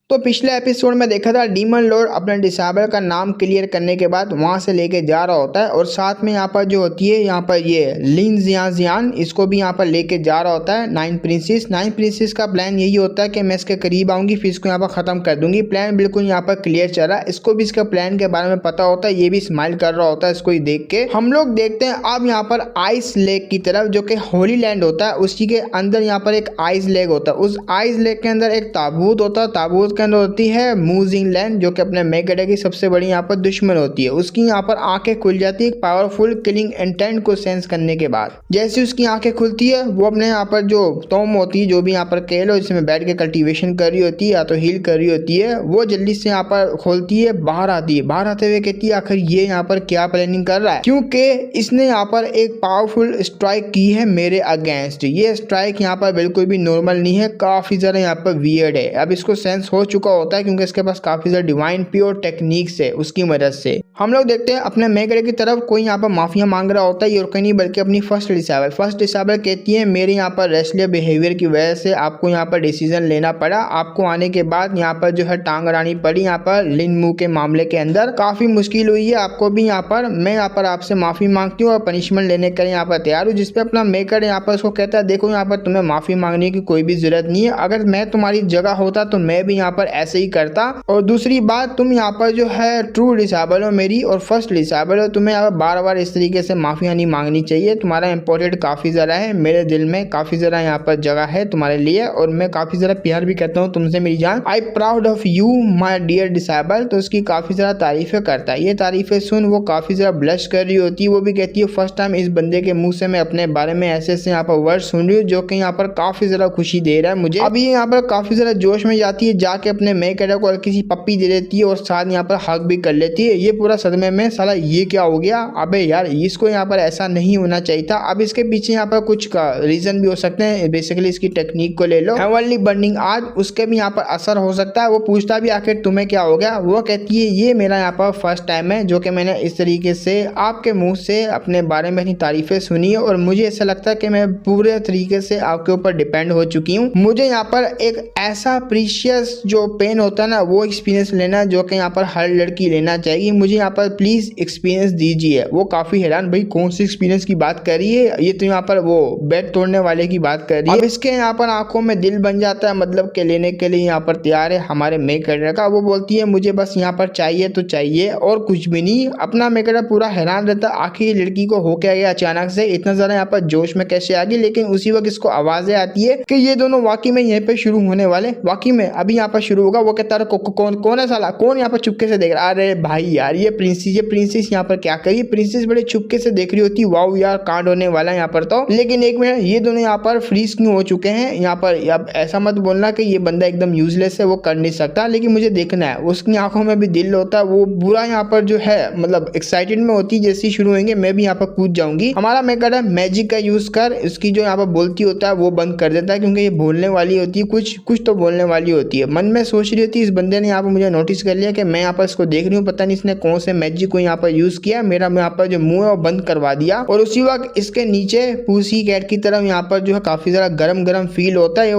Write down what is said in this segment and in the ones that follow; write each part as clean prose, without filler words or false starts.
तो पिछले एपिसोड में देखा था डीमन लॉर्ड अपने डिसेबल का नाम क्लियर करने के बाद वहां से लेके जा रहा होता है और साथ में यहाँ पर जो होती है यहाँ पर ये लिन जियान इसको भी यहाँ पर लेके जा रहा होता है। नाइन प्रिंसेस का प्लान यही होता है कि मैं इसके करीब आऊंगी फिर इसको यहाँ पर खत्म कर दूंगी। प्लान बिल्कुल यहाँ पर क्लियर चल रहा है, इसको भी इसका प्लान के बारे में पता होता है, ये भी स्माइल कर रहा होता है इसको ही देख के। हम लोग देखते हैं अब यहाँ पर आइस लेक की तरफ जो कि होली लैंड होता है, उसी के अंदर यहाँ पर एक आइस लेक होता है। उस आइस लेक के अंदर एक ताबूत होता है, ताबूत के अंदर होती है मूजिंग लैंड जो कि अपने मेगेडा की सबसे बड़ी यहाँ पर दुश्मन होती है। उसकी यहाँ पर आंखें खुल जाती है पावरफुल किलिंग इंटेंट को सेंस करने के बाद। जैसे उसकी आंखें खुलती है वो अपने यहाँ पर जो टॉम होती है, जो भी यहाँ पर केल हो जिसमें बैठ के कल्टीवेशन कर रही होती है या तो हील कर रही होती है, वो जल्दी से यहाँ पर खोलती है, बाहर आती है। बाहर आते हुए कहती है आखिर ये यहाँ पर क्या प्लानिंग कर रहा है, क्योंकि इसने यहाँ पर एक पावरफुल स्ट्राइक की है मेरे अगेंस्ट। ये स्ट्राइक यहाँ पर बिल्कुल भी नॉर्मल नहीं है, काफी ज्यादा यहाँ पर वियर्ड है। अब इसको सेंस हो चुका होता है क्योंकि इसके पास काफी ज्यादा डिवाइन प्योर टेक्निक्स है, उसकी मदद से। हम लोग देखते हैं अपने मेगेडा की तरफ कोई यहाँ पर माफिया मांग रहा होता है, और कहीं नहीं बल्कि अपनी फर्स्ट डिसेबल कहती है मेरे यहाँ पर रेस्टलियर बिहेवियर की वजह से आपको यहाँ पर डिसीजन लेना पड़ा, आपको आने के बाद यहाँ पर जो है टांग अड़ानी पड़ी। यहाँ पर लिन मू के मामले के अंदर काफी मुश्किल हुई है आपको भी। यहाँ पर मैं यहाँ पर आपसे माफी मांगती हूँ और पनिशमेंट लेने के लिए यहाँ पर तैयार हूँ। जिसपे अपना मेकर यहाँ पर उसको कहता है देखो यहाँ पर तुम्हें माफी मांगने की कोई भी जरूरत नहीं है, अगर मैं तुम्हारी जगह होता तो मैं भी यहाँ पर ऐसे ही करता। और दूसरी बात, तुम यहाँ पर जो है ट्रू डिसेबल हो मेरी और फर्स्ट डिसेबल हो, तुम्हें यहाँ पर बार बार इस तरीके से माफिया नहीं मांगनी चाहिए। तुम्हारा इंपॉर्टेंट काफी ज्यादा है, मेरे दिल में काफी ज्यादा यहाँ पर जगह है तुम्हारे लिए और मैं काफी ज्यादा प्यार भी करता हूँ तुमसे मेरी जान। I proud of you my dear disable. तो उसकी काफी ज्यादा तारीफें करता है। ये तारीफें सुन वो काफी ज्यादा ब्लश कर रही होती है। वो भी कहती है फर्स्ट टाइम इस बंदे के मुंह से मैं अपने बारे में ऐसे यहाँ पर वर्ड सुन रही हूँ जो कि यहाँ पर काफी ज्यादा खुशी दे रहा है मुझे। अभी यहाँ पर काफी ज्यादा जोश में जाती है, जाके अपने मेकर को किसी पप्पी दे देती है और साथ यहाँ पर हक भी कर लेती है। ये पूरा सदमे में साला ये क्या हो गया, अबे यार इसको यहाँ पर ऐसा नहीं होना चाहिए था। अब इसके पीछे यहाँ पर कुछ का रीजन भी हो सकते हैं, बेसिकली इसकी टेक्निक को ले लो, हेवनली बर्निंग आज उसके भी यहाँ पर असर हो सकता है। वो पूछता भी आखिर तुम्हें क्या हो गया, वो कहती है ये मेरा यहाँ पर फर्स्ट टाइम है जो कि मैंने इस तरीके से आपके मुंह से अपने बारे में अपनी तारीफें सुनी है और मुझे ऐसा लगता है कि मैं पूरे तरीके से आपके ऊपर डिपेंड हो चुकी हूँ। मुझे यहाँ पर एक ऐसा प्रीशियस जो पेन होता है ना वो एक्सपीरियंस लेना जो कि यहाँ पर हर लड़की लेना चाहिए। मुझे यहाँ पर प्लीज एक्सपीरियंस दीजिए। वो काफी हैरान, भाई कौन सी एक्सपीरियंस की बात कर रही है, ये तो यहाँ पर वो बेड तोड़ने वाले की बात कर रही है। अब इसके यहाँ पर आंखों में दिल बन जाता है, मतलब के लेने के लिए यहाँ पर तैयार है हमारे मेकर का। वो बोलती है मुझे बस यहाँ पर चाहिए तो चाहिए और कुछ भी नहीं। अपना मेकर पूरा हैरान रहता है आखिर लड़की को हो क्या गया, अचानक से इतना ज्यादा यहाँ पर जोश में कैसे आ गई। लेकिन उसी वक्त इसको आवाजें आती है कि ये दोनों वाकई में यहीं पे शुरू होने वाले, वाकई में अभी यहाँ पर शुरू होगा। वो कहता है कौन है साला, कौन यहाँ पर चुपके से देख रहा है। अरे भाई यार ये प्रिंसेस यहाँ पर क्या करी, प्रिंसेस बड़े चुपके से देख रही होती, वाओ यार कांड होने वाला है यहाँ पर तो। लेकिन एक मिनट, ये दोनों यहाँ पर फ्रीज क्यों हो चुके हैं यहाँ पर। अब ऐसा मत बोलना कि ये बंदा एकदम यूजलेस है, वो कर नहीं सकता, लेकिन मुझे देखना है। उसकी आंखों में भी दिल होता है, वो बुरा यहाँ पर जो है मतलब एक्साइटेड में होती है। जैसे शुरू होंगे मैं भी यहाँ पर कूद जाऊंगी। हमारा मेकर है मैजिक का यूज कर इसकी जो यहाँ पर बोलती होता है वो बंद कर देता है, क्योंकि ये बोलने वाली होती है, कुछ तो बोलने वाली होती है। मन में सोच रही होती है इस बंदे ने यहाँ पर मुझे नोटिस कर लिया कि मैं यहाँ पर इसको देख रही हूँ, पता नहीं इसने कौन से मैजिक को यहाँ पर यूज किया, मेरा यहाँ पर जो मुंह है वो बंद करवा दिया। और उसी वक्त इसके नीचे पूसी कैट की तरफ यहाँ पर जो है काफी ज्यादा गरम फील होता है।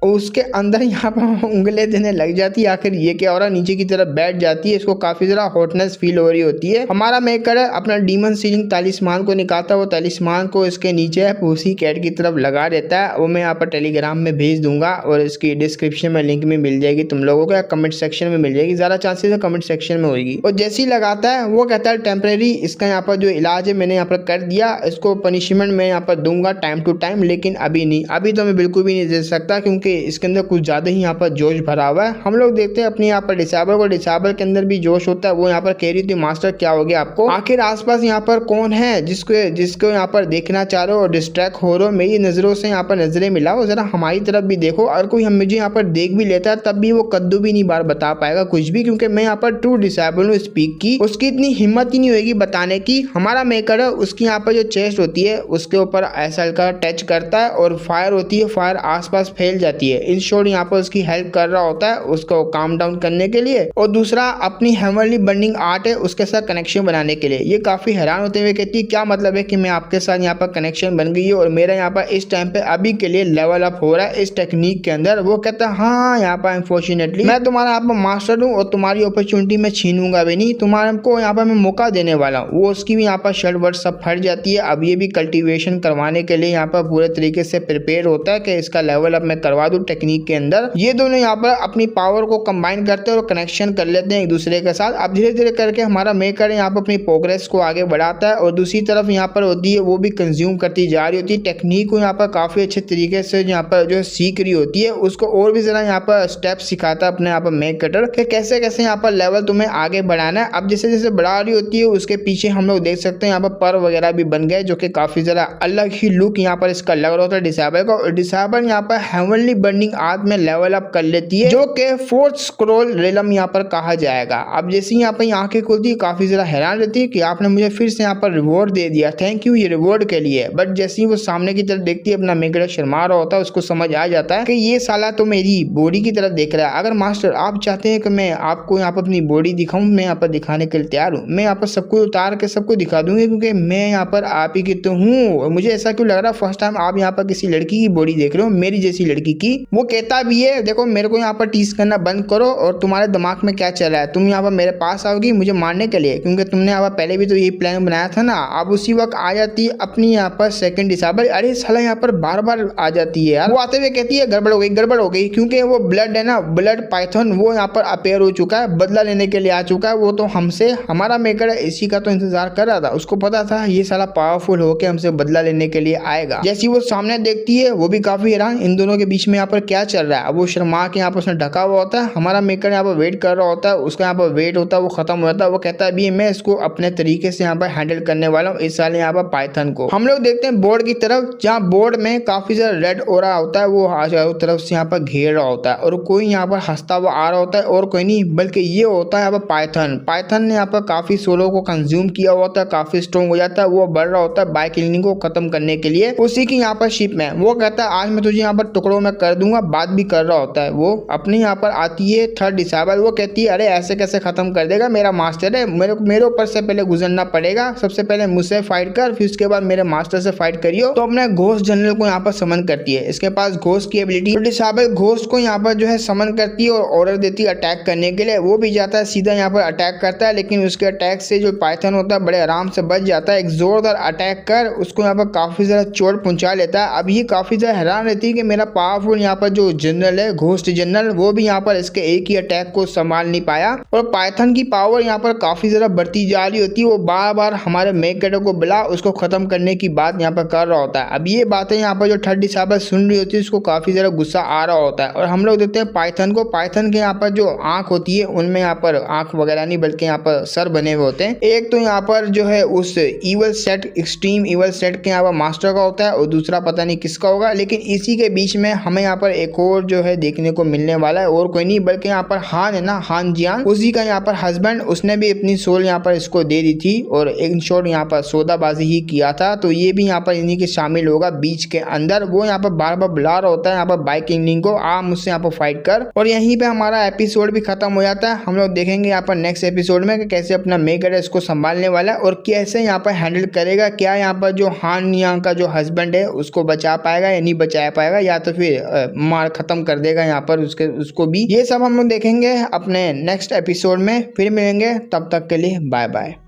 उसके अंदर यहाँ पर उंगली देने लग जाती है, आखिर ये क्या हो रहा है, नीचे की तरफ बैठ जाती है। इसको काफी ज्यादा हॉटनेस फील हो रही होती है। हमारा मेकर अपना डीमन सीलिंग तालिस्मान को निकालता है, वो तालिस्मान को इसके नीचे पूसी कैट की तरफ लगा देता है। वो मैं यहाँ पर टेलीग्राम में भेज दूंगा और इसकी डिस्क्रिप्शन में लिंक भी मिल जाएगी तुम लोगों को, या कमेंट सेक्शन में मिल जाएगी, ज्यादा चांसेस है कमेंट सेक्शन में होगी। और जैसे ही लगाता है वो कहता है टेम्परेरी इसका यहाँ पर जो इलाज है मैंने यहाँ पर कर दिया, इसको पनिशमेंट मैं यहाँ पर दूंगा टाइम टू टाइम, लेकिन अभी नहीं, अभी तो मैं बिल्कुल भी नहीं दे सकता क्योंकि इसके अंदर कुछ ज्यादा ही यहाँ पर जोश भरा हुआ है। हम लोग देखते हैं अपने यहाँ पर डिसेबल के अंदर भी जोश होता है। वो यहाँ पर कह रही थी मास्टर क्या हो गया आपको, आखिर आसपास यहाँ पर कौन है जिसको यहाँ पर देखना चाह रहे हो और डिस्ट्रैक्ट हो रहे हो, मेरी नजरों से यहाँ पर नजरें मिलाओ, जरा हमारी तरफ भी देखो। और कोई हम मुझे यहाँ पर देख भी लेता है तब भी वो कद्दू भी नहीं बार बता पाएगा कुछ भी, क्योंकि मैं यहाँ पर ट्रू डिसेबल हूँ स्पीक की, उसकी इतनी हिम्मत ही नहीं होगी बताने की। हमारा मेकर है उसकी यहाँ पर जो चेस्ट होती है उसके ऊपर ऐसा हल्का टच करता है और फायर होती है, फायर आसपास फैल जाती है। इन शॉर्ट यहाँ पर उसकी हेल्प कर रहा होता है उसको काम डाउन करने के लिए, और दूसरा अपनी हेवनली बर्निंग आर्ट है उसके साथ कनेक्शन बनाने के लिए। ये काफी हैरान होते हुए कहती है क्या मतलब है कि मैं आपके साथ यहाँ पर कनेक्शन बन गई है और मेरा यहाँ पर इस टाइम पे अभी के लिए लेवल अप हो रहा है इस टेक्निक के अंदर। वो कहता है हाँ यहाँ पर अनफॉर्चुनेटली मैं तुम्हारा यहाँ पर मास्टर हूँ और तुम्हारी अपॉर्चुनिटी में छीनूंगा भी नहीं, तुम्हारे को यहाँ पर मैं मौका देने वाला हूँ। वो उसकी भी यहाँ पर शर्ट वर्ट सब फट जाती है। अब ये भी कल्टीवेशन करवाने के लिए यहाँ पर पूरे तरीके से प्रिपेयर होता है कि इसका लेवल अप मैं करवा दूं टेक्निक के अंदर। ये दोनों यहाँ पर अपनी पावर को कंबाइन करते हैं और कनेक्शन कर लेते हैं एक दूसरे के साथ। अब धीरे धीरे करके हमारा मेकर यहाँ पर अपनी प्रोग्रेस को आगे बढ़ाता है और दूसरी तरफ यहाँ पर होती है वो भी कंज्यूम करती जा रही होती है टेक्निक को, यहाँ पर काफी अच्छे तरीके से यहाँ पर जो सीख रही होती है। उसको और भी जरा यहाँ पर स्टेप सिखाता है अपने यहाँ पर मेक कटर कि कैसे कैसे यहाँ पर लेवल तुम्हें आगे बढ़ाना है। अब जैसे जैसे बढ़ा रही होती है उसके पीछे हम लोग देख सकते हैं यहाँ पर वगैरह भी बन गए, जो कि काफी जरा अलग ही लुक यहाँ पर इसका लग रहा होता है डिसेबल का। और डिसेबल यहाँ पर हेवनली बर्निंग आर्ट में लेवल अप कर लेती है, जो कि फोर्थ स्क्रॉल रेलम यहाँ पर कहा जाएगा। अब जैसे यहाँ पर आंखें खुलती है काफी जरा हैरान रहती है कि आपने मुझे फिर से यहाँ पर रिवॉर्ड दे दिया, थैंक यू ये रिवॉर्ड के लिए। बट जैसे ही वो सामने की तरफ देखती है अपना मेकर शर्मा रहा होता है, उसको समझ आ जाता है कि ये साला तो मेरी बॉडी की तरफ देख रहा है। अगर मास्टर आप चाहते हैं कि मैं आपको यहाँ पर अपनी बॉडी दिखाऊं, मैं यहाँ पर दिखाने के लिए तैयार हूँ। मैं यहाँ पर सबको उतार के सबको दिखा दूंगी क्योंकि मैं यहाँ पर आप ही की तो हूँ। मुझे ऐसा क्यों लग रहा है फर्स्ट टाइम आप यहाँ पर किसी लड़की की बॉडी देख रहे हो, मेरी जैसी लड़की की। वो कहता भी है देखो मेरे को यहाँ पर टीज करना बंद करो और तुम्हारे दिमाग में क्या चल रहा है, तुम यहाँ पर मेरे पास आओगी मुझे मारने के लिए, क्योंकि तुमने यहाँ पर पहले भी तो यही प्लान बनाया था ना। अब उसी वक्त आ जाती है अपनी यहाँ पर सेकंड डिसेबल। अरे साला यहाँ पर बार बार आ जाती है यार। वो आते हुए कहती है गड़बड़ हो गई, क्योंकि वो ब्लड है ना, ब्लड पाइथन वो यहाँ पर अपेयर हो चुका है, बदला लेने के लिए आ चुका है। वो तो हमसे हमारा मेकर है इसी का तो इंतजार कर रहा था, उसको पता था ये साला पावरफुल होकर हमसे बदला लेने के लिए आएगा। जैसी वो सामने देखती है वो भी काफी हैरान इन दोनों के बीच में यहाँ पर क्या चल रहा है। अब वो शर्मा के यहाँ पर उसने ढका हुआ होता है, हमारा मेकर यहाँ पर वेट कर रहा होता है, उसका यहाँ पर वेट होता है वो खत्म हो जाता है। वो कहता है अभी मैं इसको अपने तरीके से यहाँ पर हैंडल करने वाला हूँ इस साल यहाँ पर पाइथन को। हम लोग देखते हैं बोर्ड की तरफ, जहाँ बोर्ड में काफी ज्यादा रेड हो रहा होता है, वो चारों तरफ से यहाँ पर घेर रहा होता है और कोई यहाँ पर हंसता हुआ आ रहा होता है और कोई नहीं बल्कि ये होता है यहाँ पर पाइथन ने यहाँ पर काफी सोलो को कंज्यूम किया हुआ होता है, काफी स्ट्रॉन्ग हो जाता है। वो बढ़ रहा होता है बाइक क्लीनिंग को खत्म करने के लिए उसी की यहाँ पर शिप में। वो कहता है आज मैं तुझे यहाँ पर टुकड़ों में कर दूंगा, बात भी कर रहा होता है। वो अपने यहाँ पर आती है थर्ड डिसेबल। वो कहती है अरे ऐसे कैसे खत्म कर देगा, मेरा मास्टर है, मेरे ऊपर से पहले गुजरना पड़ेगा, सबसे पहले मुझसे फाइट कर फिर उसके बाद मेरे मास्टर से फाइट करियो। तो अपने घोस्ट जनरल को यहाँ पर समन करती है, इसके पास घोस्ट की एबिलिटी। डिसेबल घोस्ट को यहाँ पर जो है समन करती है और ऑर्डर देती है अटैक करने के लिए। वो भी जाता है सीधा यहाँ पर अटैक करता है, लेकिन उसके अटैक से जो पाइथन होता है बड़े आराम से बच जाता है। एक जोरदार अटैक कर उसको यहाँ पर काफी ज्यादा चोट पहुंचा लेता है। अब ये काफी ज्यादा हैरान रहती है कि मेरा पावरफुल यहाँ पर जो जनरल है घोस्ट जनरल, वो भी यहाँ पर इसके एक ही अटैक को संभाल नहीं पाया और पाइथन की पावर यहाँ पर काफी ज्यादा बढ़ती जा रही होती है। वो बार बार हमारे मेकर को बुला उसको खत्म करने की बात यहाँ पर कर रहा होता है। अब ये बातें यहाँ पर जो थर्ड डिसेबल सुन रही होती है उसको काफी ज्यादा गुस्सा आ रहा होता है और हम लोग देखते हैं पाइथन को। पाइथन के यहाँ पर जो आंख होती है उनमें यहाँ पर आंख वगैरह नहीं बल्कि यहाँ पर सर बने हुए होते हैं। एक तो यहाँ पर जो है उस evil set extreme evil set के यहाँ पर मास्टर का होता है और दूसरा पता नहीं किसका होगा, लेकिन इसी के बीच में हमें यहाँ पर एक और जो है देखने को मिलने वाला है और कोई नहीं बल्कि यहाँ पर हान है ना, हान जियान, उसी का यहाँ पर हस्बैंड। उसने भी अपनी सोल यहाँ पर इसको दे दी थी और इन शॉर्ट यहाँ पर सौदाबाजी ही किया था, तो ये भी यहाँ पर इन्हीं के शामिल होगा बीच के अंदर। वो यहाँ पर बार बार बुला रहा होता है यहाँ पर बाइक किंग को, आ मुझसे यहाँ पर फाइट कर। और यहीं पे हमारा एपिसोड भी खत्म हो जाता है। हम लोग देखेंगे यहाँ पर नेक्स्ट एपिसोड में कि कैसे अपना मेकर है इसको संभालने वाला है और कैसे यहाँ पर हैंडल करेगा। क्या यहाँ पर जो हान यहाँ का जो हस्बैंड है उसको बचा पाएगा या नहीं बचा पाएगा, या तो फिर मार खत्म कर देगा यहाँ पर उसको भी। ये सब हम लोग देखेंगे अपने नेक्स्ट एपिसोड में। फिर मिलेंगे, तब तक के लिए बाय बाय।